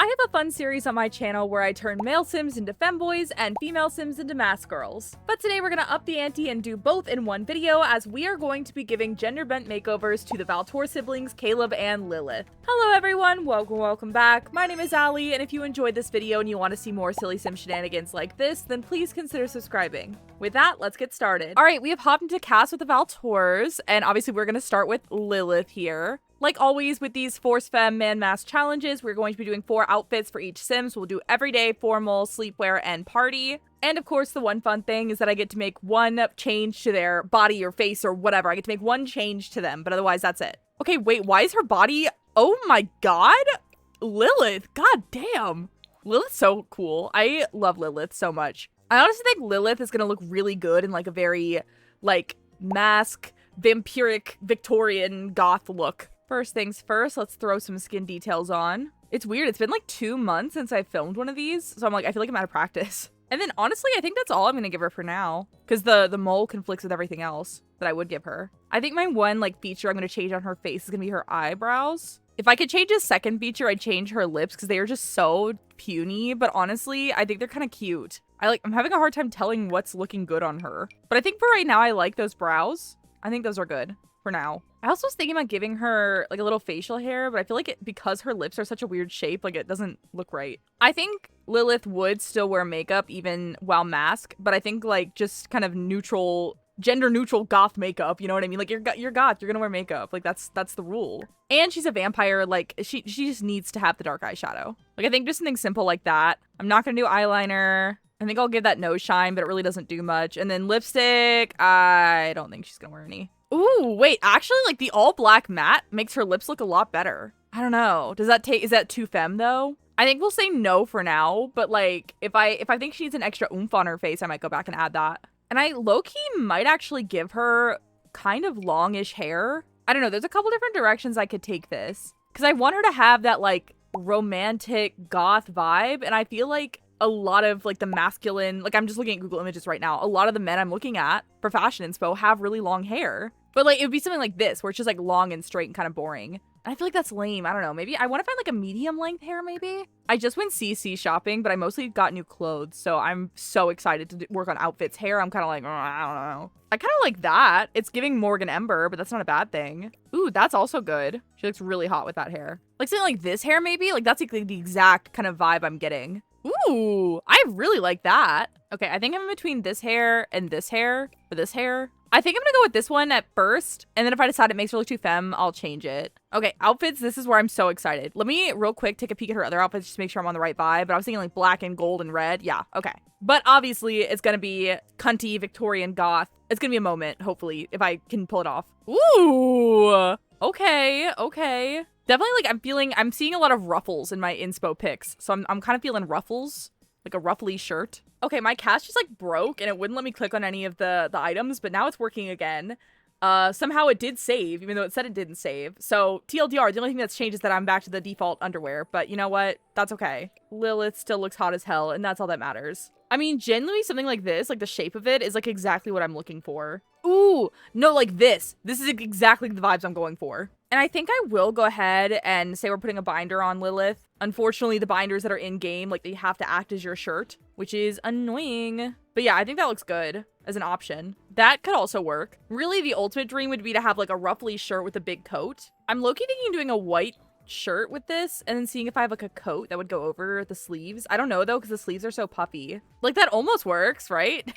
I have a fun series on my channel where I turn male sims into femboys and female sims into mask girls. But today we're gonna up the ante and do both in one video, as we are going to be giving gender bent makeovers to the Vatore siblings, Caleb and Lilith. Hello everyone, welcome back. My name is Ali, and if you enjoyed this video and you want to see more silly sim shenanigans like this, then please consider subscribing. With that, let's get started. Alright, we have hopped into cast with the Vatores, and obviously we're gonna start with Lilith here. Like always with these forcefem manmasc challenges, we're going to be doing 4 outfits for each sim. So we'll do everyday, formal, sleepwear, and party. And of course, the one fun thing is that I get to make one change to their body or face or whatever. I get to make one change to them, but otherwise that's it. Okay, wait, why is her body? Oh my god! Lilith, god damn. Lilith's so cool. I love Lilith so much. I honestly think Lilith is gonna look really good in like a very, like, mask, vampiric, Victorian, goth look. First things first, let's throw some skin details on. It's weird, it's been like 2 months since I filmed one of these, so I'm like, I feel like I'm out of practice. And then honestly, I think that's all I'm gonna give her for now, because the mole conflicts with everything else that I would give her. I think my one like feature I'm gonna change on her face is gonna be her eyebrows. If I could change a second feature, I'd change her lips because they are just so puny, but honestly, I think they're kind of cute. I'm having a hard time telling what's looking good on her. But I think for right now, I like those brows. I think those are good for now. I also was thinking about giving her like a little facial hair, but I feel like because her lips are such a weird shape, like it doesn't look right. I think Lilith would still wear makeup even while masked, but I think like just kind of neutral, gender neutral goth makeup, you know what I mean? Like you're goth, you're gonna wear makeup. Like that's the rule. And she's a vampire, like she just needs to have the dark eyeshadow. Like I think just something simple like that. I'm not gonna do eyeliner. I think I'll give that nose shine, but it really doesn't do much. And then lipstick, I don't think she's gonna wear any. Ooh, wait, actually, like, the all-black matte makes her lips look a lot better. I don't know. Is that too femme, though? I think we'll say no for now, but, like, if I think she needs an extra oomph on her face, I might go back and add that. And I low-key might actually give her kind of longish hair. I don't know, there's a couple different directions I could take this. Because I want her to have that, like, romantic goth vibe, and I feel like a lot of like the masculine, like I'm just looking at Google Images right now, a lot of the men I'm looking at for fashion inspo have really long hair, but like it would be something like this where it's just like long and straight and kind of boring. And I feel like that's lame. I don't know, maybe I want to find like a medium length hair. Maybe I just went CC shopping, but I mostly got new clothes, so I'm so excited to work on outfits. Hair, I'm kind of like, I don't know, I kind of like that. It's giving Morgan Ember, but that's not a bad thing. Ooh, that's also good. She looks really hot with that hair. Like something like this hair, maybe. Like that's like the exact kind of vibe I'm getting. Ooh, I really like that. Okay, I think I'm in between this hair and this hair for this hair. I think I'm gonna go with this one at first, and then if I decide it makes her look too femme, I'll change it. Okay, outfits, this is where I'm so excited. Let me real quick take a peek at her other outfits just to make sure I'm on the right vibe, but I was thinking like black and gold and red. Yeah, okay. But obviously, it's gonna be cunty, Victorian, goth. It's gonna be a moment, hopefully, if I can pull it off. Ooh, okay. Definitely, like, I'm seeing a lot of ruffles in my inspo pics. So I'm kind of feeling ruffles, like a ruffly shirt. Okay, my cast just, like, broke, and it wouldn't let me click on any of the items, but now it's working again. Somehow it did save, even though it said it didn't save. So, TLDR, the only thing that's changed is that I'm back to the default underwear, but you know what? That's okay. Lilith still looks hot as hell, and that's all that matters. I mean, generally, something like this, like, the shape of it is, like, exactly what I'm looking for. Ooh, no, like this. This is exactly the vibes I'm going for. And I think I will go ahead and say we're putting a binder on Lilith. Unfortunately, the binders that are in-game, like, they have to act as your shirt, which is annoying. But yeah, I think that looks good as an option. That could also work. Really, the ultimate dream would be to have, like, a ruffly shirt with a big coat. I'm low-key thinking doing a white shirt with this and then seeing if I have like a coat that would go over the sleeves. I don't know though, because the sleeves are so puffy. Like that almost works, right?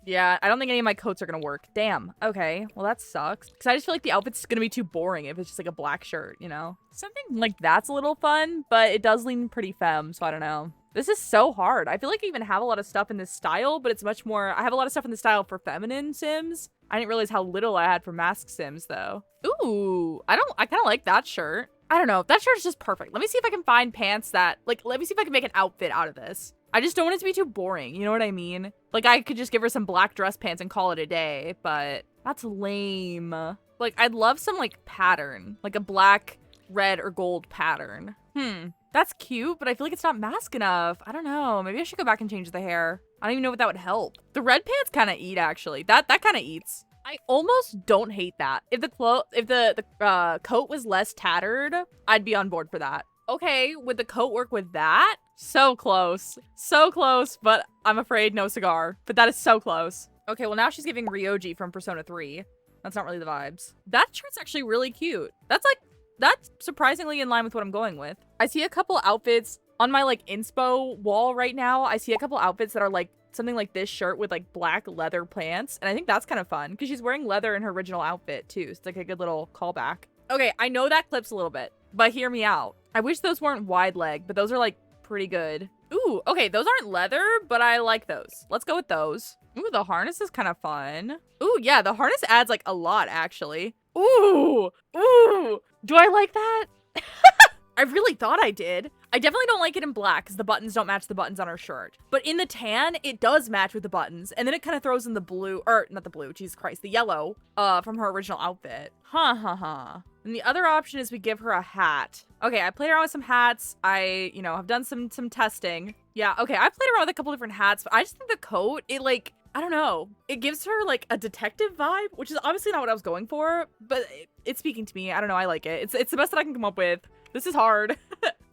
Yeah, I don't think any of my coats are gonna work. Damn. Okay, well that sucks, because I just feel like the outfit's gonna be too boring if it's just like a black shirt, you know? Something like that's a little fun, but it does lean pretty femme, so I don't know. This is so hard. I feel like I even have a lot of stuff in this style, but it's much more, I have a lot of stuff in the style for feminine sims. I didn't realize how little I had for masked sims though. Ooh, I kind of like that shirt. I don't know, that shirt is just perfect. Let me see if I can find pants that, like, let me see if I can make an outfit out of this. I just don't want it to be too boring, you know what I mean? Like, I could just give her some black dress pants and call it a day, but that's lame. Like, I'd love some, like, pattern. Like a black, red, or gold pattern. That's cute, but I feel like it's not mask enough. I don't know, maybe I should go back and change the hair. I don't even know if that would help. The red pants kind of eat, actually. That kind of eats. I almost don't hate that. If the coat was less tattered, I'd be on board for that. Okay, would the coat work with that? So close. So close, but I'm afraid no cigar. But that is so close. Okay, well now she's giving Ryoji from Persona 3. That's not really the vibes. That shirt's actually really cute. That's surprisingly in line with what I'm going with. I see a couple outfits on my like inspo wall right now. I see a couple outfits that are like something like this shirt with like black leather pants. And I think that's kind of fun because she's wearing leather in her original outfit too. So it's like a good little callback. Okay, I know that clips a little bit, but hear me out. I wish those weren't wide leg, but those are like pretty good. Ooh, okay, those aren't leather, but I like those. Let's go with those. Ooh, the harness is kind of fun. Ooh, yeah, the harness adds like a lot actually. Ooh, ooh, do I like that? I really thought I did. I definitely don't like it in black because the buttons don't match the buttons on her shirt. But in the tan, it does match with the buttons. And then it kind of throws in the blue, or not the blue, Jesus Christ, the yellow from her original outfit. And the other option is we give her a hat. Okay, I played around with some hats. I, you know, have done some testing. Yeah, okay, I played around with a couple different hats, but I just think the coat, it like, I don't know. It gives her like a detective vibe, which is obviously not what I was going for, but it's speaking to me. I don't know, I like it. It's the best that I can come up with. This is hard.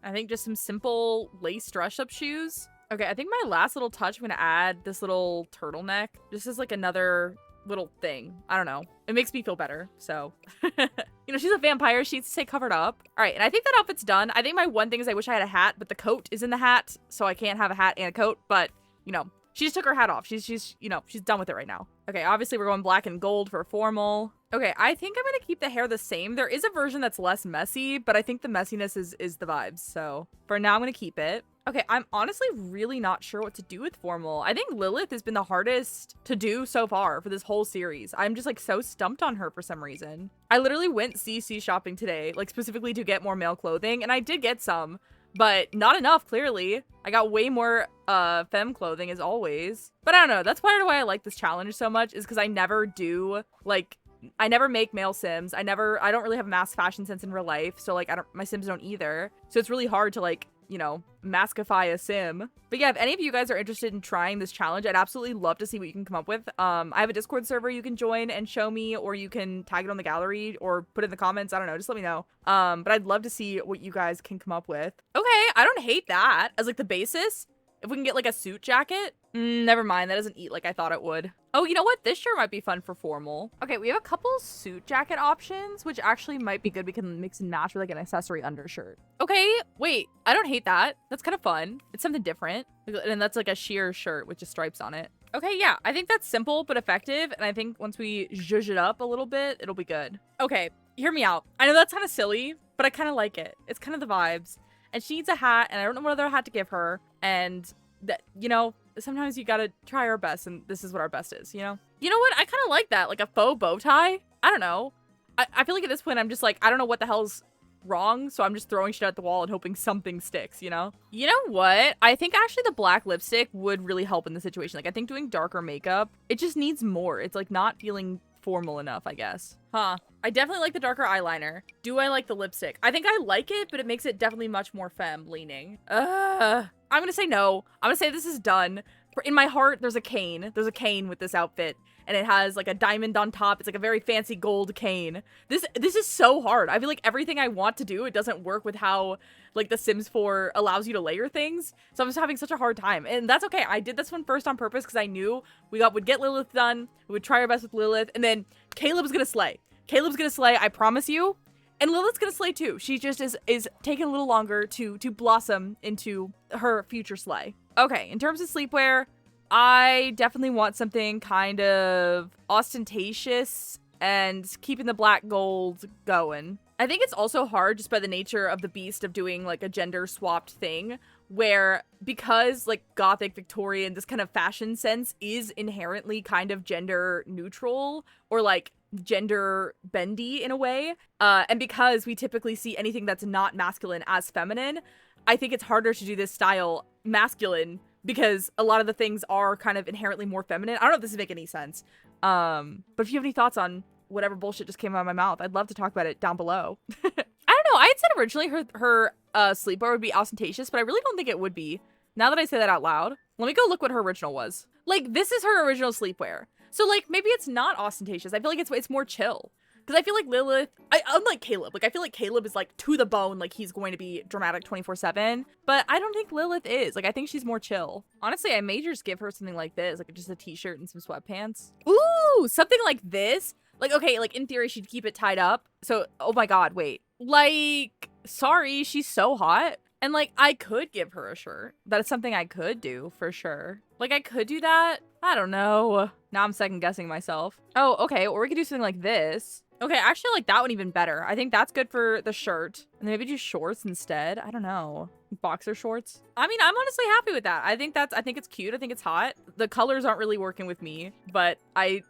I think just some simple lace dress-up shoes. Okay, I think my last little touch, I'm gonna add this little turtleneck. Just as like another little thing. I don't know. It makes me feel better, so. You know, she's a vampire. She needs to stay covered up. All right, and I think that outfit's done. I think my one thing is I wish I had a hat, but the coat is in the hat, so I can't have a hat and a coat, but, you know, she just took her hat off. She's you know, she's done with it right now. Okay, obviously we're going black and gold for formal. Okay, I think I'm gonna keep the hair the same. There is a version that's less messy, but I think the messiness is the vibes. So for now, I'm gonna keep it. Okay, I'm honestly really not sure what to do with formal. I think Lilith has been the hardest to do so far for this whole series. I'm just like so stumped on her for some reason. I literally went CC shopping today, like specifically to get more male clothing, and I did get some, but not enough, clearly. I got way more femme clothing as always. But I don't know, that's part of why I like this challenge so much is because I never do, like, I never make male sims. I don't really have mass fashion sense in real life. So like, my sims don't either. So it's really hard to like, you know, maskify a sim. But yeah, if any of you guys are interested in trying this challenge, I'd absolutely love to see what you can come up with. I have a Discord server you can join and show me, or you can tag it on the gallery or put it in the comments. I don't know, just let me know. But I'd love to see what you guys can come up with. Okay, I don't hate that as like the basis. If we can get like a suit jacket, never mind, that doesn't eat like I thought it would. Oh, you know what? This shirt might be fun for formal. Okay, we have a couple suit jacket options, which actually might be good. We can mix and match with like an accessory undershirt. Okay, wait, I don't hate that. That's kind of fun. It's something different. And that's like a sheer shirt with just stripes on it. Okay, yeah, I think that's simple but effective. And I think once we zhuzh it up a little bit, it'll be good. Okay, hear me out. I know that's kind of silly, but I kind of like it. It's kind of the vibes. And she needs a hat, and I don't know what other hat to give her. And that, you know, sometimes you gotta try our best, and this is what our best is, you know? You know what? I kind of like that, like a faux bow tie. I don't know. I feel like at this point, I'm just like, I don't know what the hell's wrong, so I'm just throwing shit at the wall and hoping something sticks, you know? You know what? I think actually the black lipstick would really help in the situation. Like, I think doing darker makeup, it just needs more. It's like not feeling formal enough, I guess. Huh. I definitely like the darker eyeliner. Do I like the lipstick? I think I like it, but it makes it definitely much more femme leaning. I'm gonna say no. I'm gonna say this is done. In my heart, there's a cane. There's a cane with this outfit, and it has like a diamond on top. It's like a very fancy gold cane. This is so hard. I feel like everything I want to do, it doesn't work with how like The Sims 4 allows you to layer things. So I'm just having such a hard time, and that's okay. I did this one first on purpose because I knew we'd get Lilith done. We would try our best with Lilith, and then Caleb's gonna slay. Caleb's gonna slay, I promise you. And Lilith's gonna slay too. She just is taking a little longer to blossom into her future slay. Okay, in terms of sleepwear, I definitely want something kind of ostentatious and keeping the black gold going. I think it's also hard just by the nature of the beast of doing like a gender swapped thing where because like gothic Victorian, this kind of fashion sense is inherently kind of gender neutral or like gender bendy in a way. And because we typically see anything that's not masculine as feminine, I think it's harder to do this style masculine because a lot of the things are kind of inherently more feminine. I don't know if this is making any sense. But if you have any thoughts on whatever bullshit just came out of my mouth, I'd love to talk about it down below. I don't know. I had said originally her sleepwear would be ostentatious, but I really don't think it would be. Now that I say that out loud, let me go look what her original was. Like, this is her original sleepwear. So, like, maybe it's not ostentatious. I feel like it's more chill. Because I feel like Lilith, unlike Caleb, like I feel like Caleb is like to the bone, like he's going to be dramatic 24/7, but I don't think Lilith is. Like I think she's more chill. Honestly, I may just give her something like this, like just a t-shirt and some sweatpants. Ooh, something like this. Like, okay, like in theory, she'd keep it tied up. So, oh my God, wait. Like, sorry, she's so hot. And like, I could give her a shirt. That is something I could do for sure. Like I could do that. I don't know. Now I'm second guessing myself. Oh, okay. Or we could do something like this. Okay, I actually like that one even better. I think that's good for the shirt. And then maybe do shorts instead. I don't know. Boxer shorts. I mean, I'm honestly happy with that. I think it's cute. I think it's hot. The colors aren't really working with me, but I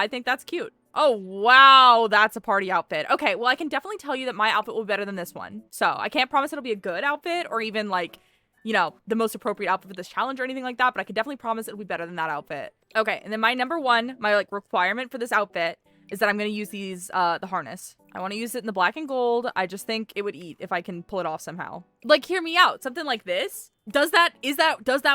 think that's cute. Oh, wow. That's a party outfit. Okay, well, I can definitely tell you that my outfit will be better than this one. So I can't promise it'll be a good outfit or even like, you know, the most appropriate outfit for this challenge or anything like that, but I can definitely promise it'll be better than that outfit. Okay, and then my number one, my like requirement for this outfit is that I'm going to use these, the harness. I want to use it in the black and gold. I just think it would eat if I can pull it off somehow. Like, hear me out. Something like this. Does that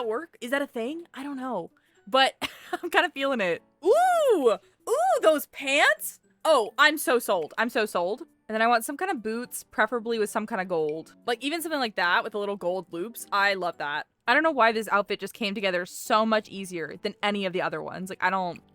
work? Is that a thing? I don't know. But I'm kind of feeling it. Ooh! Ooh, those pants? Oh, I'm so sold. I'm so sold. And then I want some kind of boots, preferably with some kind of gold. Like, even something like that with the little gold loops. I love that. I don't know why this outfit just came together so much easier than any of the other ones. Like,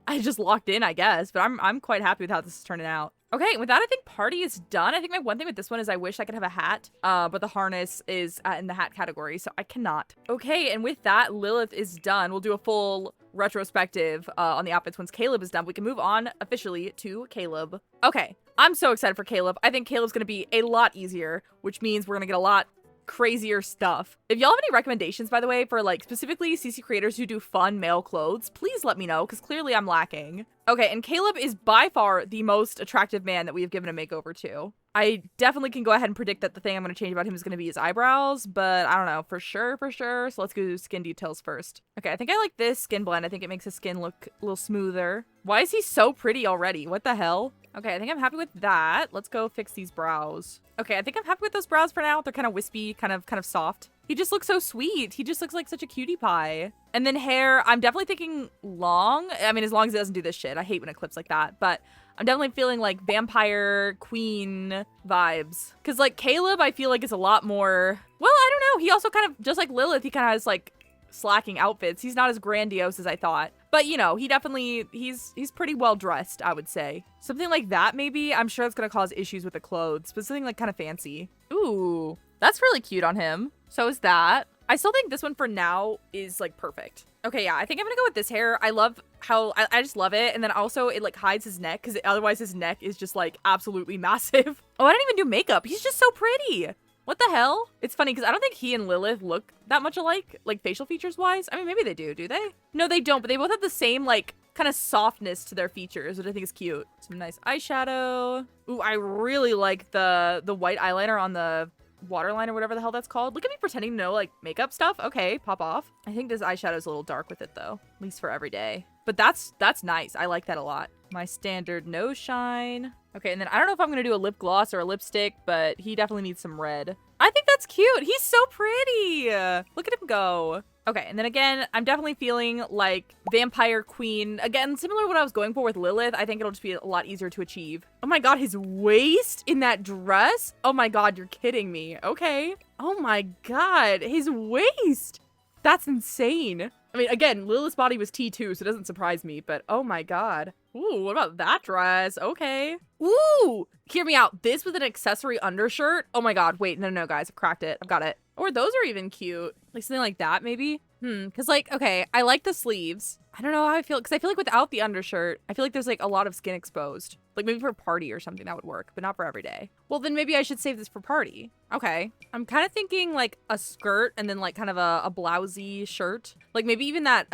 I just locked in, I guess. But I'm quite happy with how this is turning out. Okay, with that, I think party is done. I think my one thing with this one is I wish I could have a hat, but the harness is in the hat category, so I cannot. Okay, and with that, Lilith is done. We'll do a full retrospective on the outfits once Caleb is done. We can move on officially to Caleb. Okay, I'm so excited for Caleb. I think Caleb's gonna be a lot easier, which means we're gonna get a lot crazier stuff. If y'all have any recommendations, by the way, for like specifically CC creators who do fun male clothes, please let me know, because clearly I'm lacking. Okay, and Caleb is by far the most attractive man that we have given a makeover to. I definitely can go ahead and predict that the thing I'm going to change about him is going to be his eyebrows, but I don't know for sure. So let's go skin details first. Okay, I think I like this skin blend. I think it makes his skin look a little smoother. Why is he so pretty already? What the hell? Okay, I think I'm happy with that. Let's go fix these brows. Okay, I think I'm happy with those brows for now. They're kind of wispy, kind of soft. He just looks so sweet. He just looks like such a cutie pie. And then hair, I'm definitely thinking long. I mean, as long as it doesn't do this shit. I hate when it clips like that, but I'm definitely feeling like vampire queen vibes. Cause like Caleb, I feel like is a lot more, well, I don't know. He also kind of, just like Lilith, he kind of has like slacking outfits. He's not as grandiose as I thought. But you know, he definitely, he's pretty well dressed, I would say. Something like that maybe. I'm sure it's gonna cause issues with the clothes, but something like kind of fancy. Ooh, that's really cute on him. So is that. I still think this one for now is like perfect. Okay, yeah, I think I'm gonna go with this hair. I love how, I just love it. And then also it like hides his neck because otherwise his neck is just like absolutely massive. Oh, I didn't even do makeup. He's just so pretty. What the hell? It's funny because I don't think he and Lilith look that much alike, like facial features wise. I mean, maybe they do they? No, they don't, but they both have the same like kind of softness to their features, which I think is cute. Some nice eyeshadow. Ooh, I really like the white eyeliner on the waterline or whatever the hell that's called. Look at me pretending to know like makeup stuff. Okay, pop off. I think this eyeshadow is a little dark with it though, at least for every day. But that's nice. I like that a lot. My standard nose shine. Okay, and then I don't know if I'm gonna do a lip gloss or a lipstick, but he definitely needs some red. I think that's cute. He's so pretty. Look at him go. Okay, and then again, I'm definitely feeling like vampire queen. Again, similar to what I was going for with Lilith, I think it'll just be a lot easier to achieve. Oh my god, his waist in that dress? Oh my god, you're kidding me. Okay. Oh my god, his waist. That's insane. I mean, again, Lilith's body was T2, so it doesn't surprise me, but oh my god. Ooh, what about that dress? Okay. Ooh, hear me out. This with an accessory undershirt. Oh my god, wait, no, guys, I've cracked it. I've got it. Or those are even cute. Like something like that, maybe? Because like, okay, I like the sleeves. I don't know how I feel, because I feel like without the undershirt, I feel like there's like a lot of skin exposed. Like maybe for a party or something that would work, but not for every day. Well, then maybe I should save this for party. Okay. I'm kind of thinking like a skirt and then like kind of a blousey shirt. Like maybe even that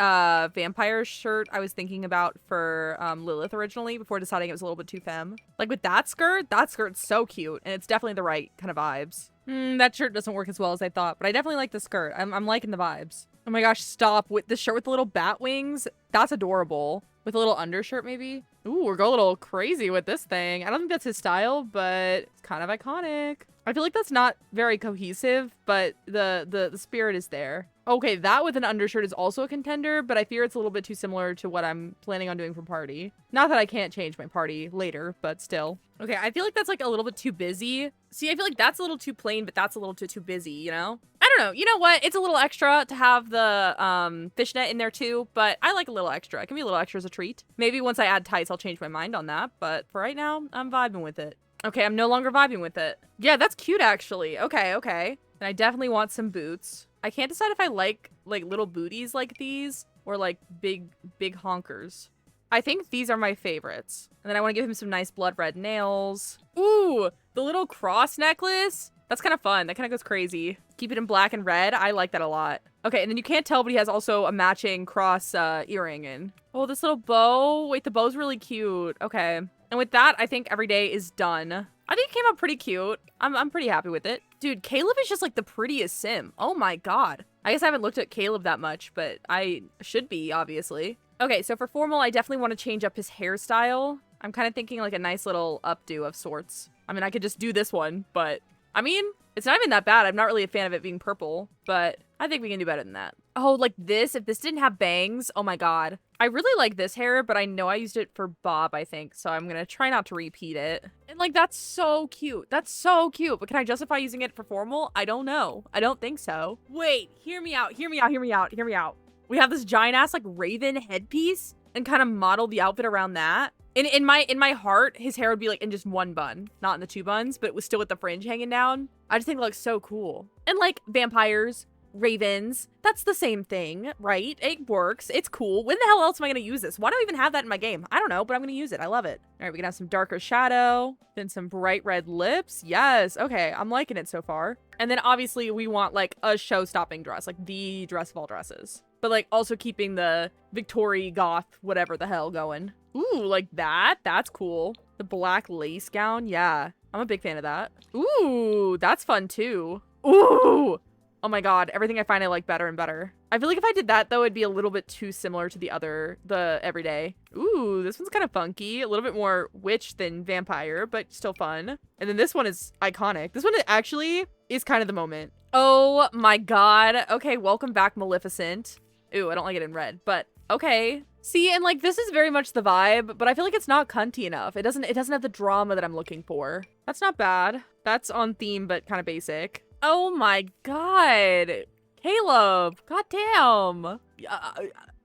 vampire shirt I was thinking about for Lilith originally before deciding it was a little bit too femme. Like with that skirt's so cute and it's definitely the right kind of vibes. That shirt doesn't work as well as I thought, but I definitely like the skirt. I'm liking the vibes. Oh my gosh, stop. With the shirt with the little bat wings, that's adorable. With a little undershirt maybe. Ooh, we're going a little crazy with this thing. I don't think that's his style, but it's kind of iconic. I feel like that's not very cohesive, but the spirit is there. Okay, that with an undershirt is also a contender, but I fear it's a little bit too similar to what I'm planning on doing for party. Not that I can't change my party later, but still. Okay, I feel like that's like a little bit too busy. See, I feel like that's a little too plain, but that's a little too busy, you know? I don't know. You know what? It's a little extra to have the fishnet in there too, but I like a little extra. It can be a little extra as a treat. Maybe once I add tights, I'll change my mind on that, but for right now, I'm vibing with it. Okay, I'm no longer vibing with it. Yeah, that's cute actually. Okay, okay. And I definitely want some boots. I can't decide if I like little booties like these or like big honkers. I think these are my favorites. And then I want to give him some nice blood red nails. Ooh, the little cross necklace. That's kind of fun. That kind of goes crazy. Keep it in black and red. I like that a lot. Okay, and then you can't tell, but he has also a matching cross earring in. Oh, this little bow. Wait, the bow's really cute. Okay. And with that, I think every day is done. I think it came out pretty cute. I'm pretty happy with it. Dude, Caleb is just like the prettiest sim. Oh my god. I guess I haven't looked at Caleb that much, but I should be, obviously. Okay, so for formal, I definitely want to change up his hairstyle. I'm kind of thinking like a nice little updo of sorts. I mean, I could just do this one, but I mean, it's not even that bad. I'm not really a fan of it being purple, but I think we can do better than that. Oh, like this, if this didn't have bangs, oh my god. I really like this hair, but I know I used it for Bob, I think, so I'm gonna try not to repeat it. And like, that's so cute. That's so cute, but can I justify using it for formal? I don't know. I don't think so. Wait, hear me out, hear me out, hear me out, hear me out. We have this giant ass like raven headpiece and kind of model the outfit around that. In my heart, his hair would be like in just one bun, not in the two buns, but it was still with the fringe hanging down. I just think it looks so cool. And like vampires, ravens, that's the same thing, right? It works. It's cool. When the hell else am I going to use this? Why do I even have that in my game? I don't know, but I'm going to use it. I love it. All right, we can have some darker shadow, then some bright red lips. Yes. Okay, I'm liking it so far. And then obviously we want like a show-stopping dress, like the dress of all dresses. But like also keeping the Victorian goth, whatever the hell going. Ooh, like that? That's cool. The black lace gown. Yeah, I'm a big fan of that. Ooh, that's fun too. Ooh. Oh my god, everything I find I like better and better. I feel like if I did that though, it'd be a little bit too similar to the everyday. Ooh, this one's kind of funky. A little bit more witch than vampire, but still fun. And then this one is iconic. This one actually is kind of the moment. Oh my god. Okay, welcome back, Maleficent. Ooh, I don't like it in red, but okay. See, and like this is very much the vibe, but I feel like it's not cunty enough. It doesn't have the drama that I'm looking for. That's not bad. That's on theme, but kind of basic. Oh my god. Caleb. God damn.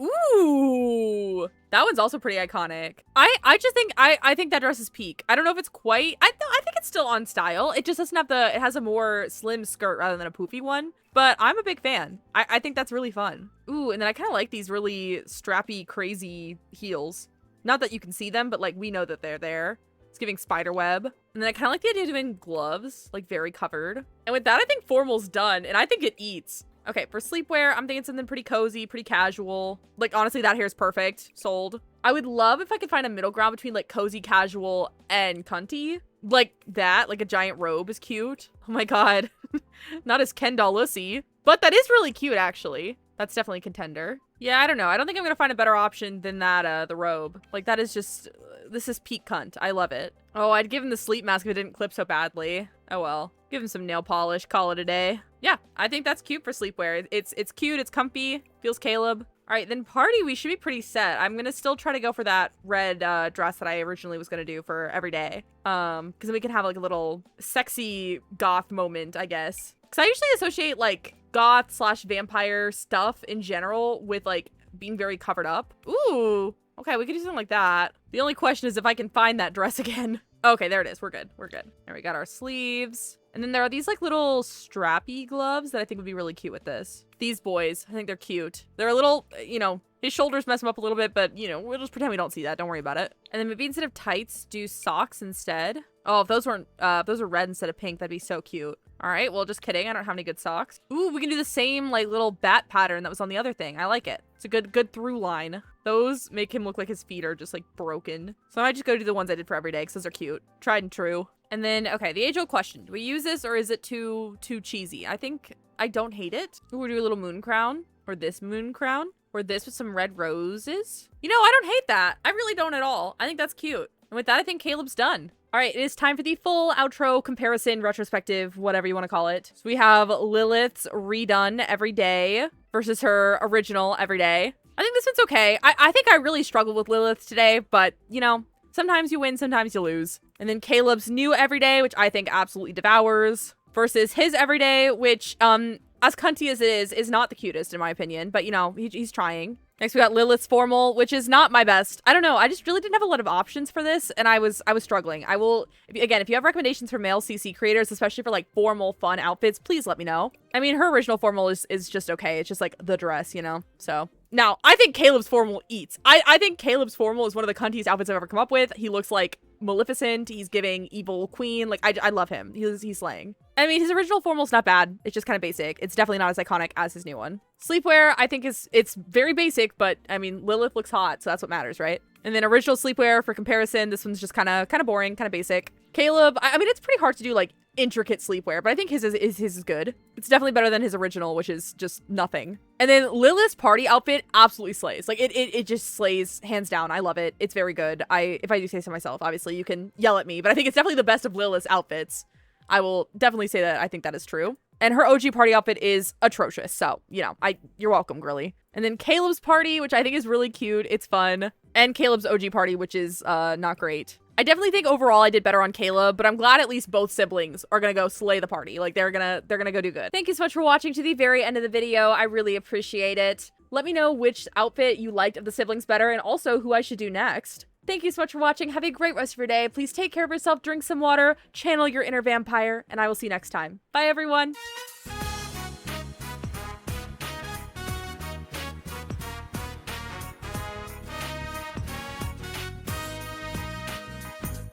Ooh. That one's also pretty iconic. I just think I think that dress is peak. I don't know if it's quite I think it's still on style. It just doesn't have it has a more slim skirt rather than a poofy one. But I'm a big fan. I think that's really fun. Ooh, and then I kind of like these really strappy, crazy heels. Not that you can see them, but like we know that they're there. It's giving spider web. And then I kind of like the idea of doing gloves, like very covered. And with that, I think formal's done, and I think it eats. Okay, for sleepwear, I'm thinking something pretty cozy, pretty casual. Like, honestly, that hair's perfect. Sold. I would love if I could find a middle ground between, like, cozy, casual, and cunty. Like that, like a giant robe is cute. Oh my god. Not as Ken doll-ussy. But that is really cute, actually. That's definitely a contender. Yeah, I don't know. I don't think I'm gonna find a better option than that, the robe. Like, that is just... this is peak cunt. I love it. Oh, I'd give him the sleep mask if it didn't clip so badly. Oh well. Give him some nail polish, call it a day. Yeah, I think that's cute for sleepwear. It's cute, it's comfy, feels Caleb. All right, then party, we should be pretty set. I'm gonna still try to go for that red dress that I originally was gonna do for every day. Because then we can have like a little sexy goth moment, I guess. Because I usually associate like goth / vampire stuff in general with like being very covered up. Ooh, okay, we could do something like that. The only question is if I can find that dress again. Okay, there it is. We're good. We're good. There, we got our sleeves. And then there are these like little strappy gloves that I think would be really cute with this. These boys, I think they're cute. They're a little, you know, his shoulders mess him up a little bit, but you know, we'll just pretend we don't see that. Don't worry about it. And then maybe instead of tights, do socks instead. Oh, if those weren't, if those were red instead of pink, that'd be so cute. All right, well, just kidding. I don't have any good socks. Ooh, we can do the same like little bat pattern that was on the other thing. I like it. It's a good through line. Those make him look like his feet are just like broken. So I just go do the ones I did for every day because those are cute. Tried and true. And then, okay, the age-old question. Do we use this or is it too cheesy? I think I don't hate it. Ooh, we'll do a little moon crown or this moon crown or this with some red roses. You know, I don't hate that. I really don't at all. I think that's cute. And with that, I think Caleb's done. All right, it is time for the full outro comparison, retrospective, whatever you want to call it. So we have Lilith's redone every day versus her original every day. I think this one's okay. I think I really struggled with Lilith today, but, you know, sometimes you win, sometimes you lose. And then Caleb's new everyday, which I think absolutely devours, versus his everyday, which, as cunty as it is not the cutest in my opinion, but, you know, he's trying. Next, we got Lilith's formal, which is not my best. I don't know. I just really didn't have a lot of options for this, and I was struggling. I will, if you have recommendations for male CC creators, especially for like formal, fun outfits, please let me know. I mean, her original formal is just okay. It's just like the dress, you know? So now I think Caleb's formal eats. I think Caleb's formal is one of the cuntiest outfits I've ever come up with. He looks like Maleficent. He's giving evil queen. Like, I love him. He's slaying. I mean, his original formal's not bad. It's just kind of basic. It's definitely not as iconic as his new one. Sleepwear, I think it's very basic, but I mean, Lilith looks hot, so that's what matters, right? And then original sleepwear for comparison, this one's just kind of boring, kind of basic. Caleb, I mean, it's pretty hard to do like intricate sleepwear, but I think his is good. It's definitely better than his original, which is just nothing. And then Lilith's party outfit absolutely slays. Like it just slays hands down. I love it. It's very good. If I do say so myself, obviously you can yell at me, but I think it's definitely the best of Lilith's outfits. I will definitely say that I think that is true. And her OG party outfit is atrocious. So, you know, you're welcome, girly. And then Caleb's party, which I think is really cute. It's fun. And Caleb's OG party, which is not great. I definitely think overall I did better on Caleb, but I'm glad at least both siblings are gonna go slay the party. Like they're gonna go do good. Thank you so much for watching to the very end of the video. I really appreciate it. Let me know which outfit you liked of the siblings better and also who I should do next. Thank you so much for watching. Have a great rest of your day. Please take care of yourself, drink some water, channel your inner vampire, and I will see you next time. Bye, everyone.